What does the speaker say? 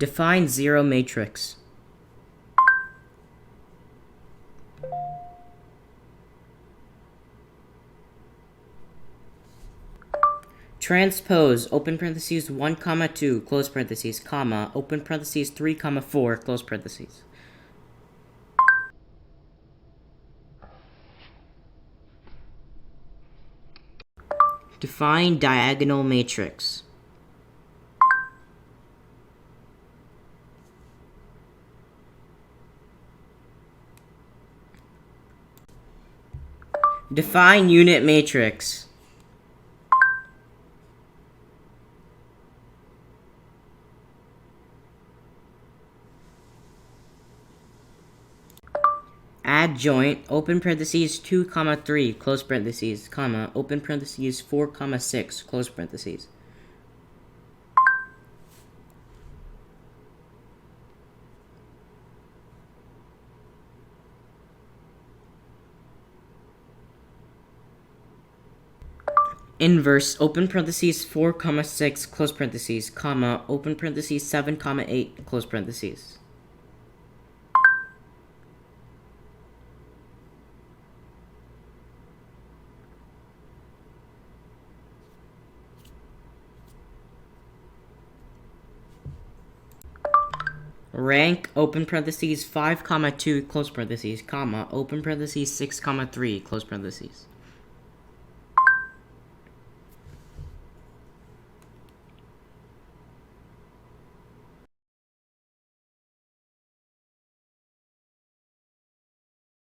Define zero matrix. Transpose, open parentheses, 1, 2, close parentheses, comma, open parentheses, 3, 4, close parentheses. Define diagonal matrix. Define unit matrix. Adjoint, open parentheses, 2, 3, close parentheses, comma, open parentheses, 4, 6, close parentheses. Inverse, open parentheses, 4, 6, close parentheses, comma, open parentheses, 7, 8, close parentheses. Rank, open parentheses, 5, 2, close parentheses, comma, open parentheses, 6, 3, close parentheses.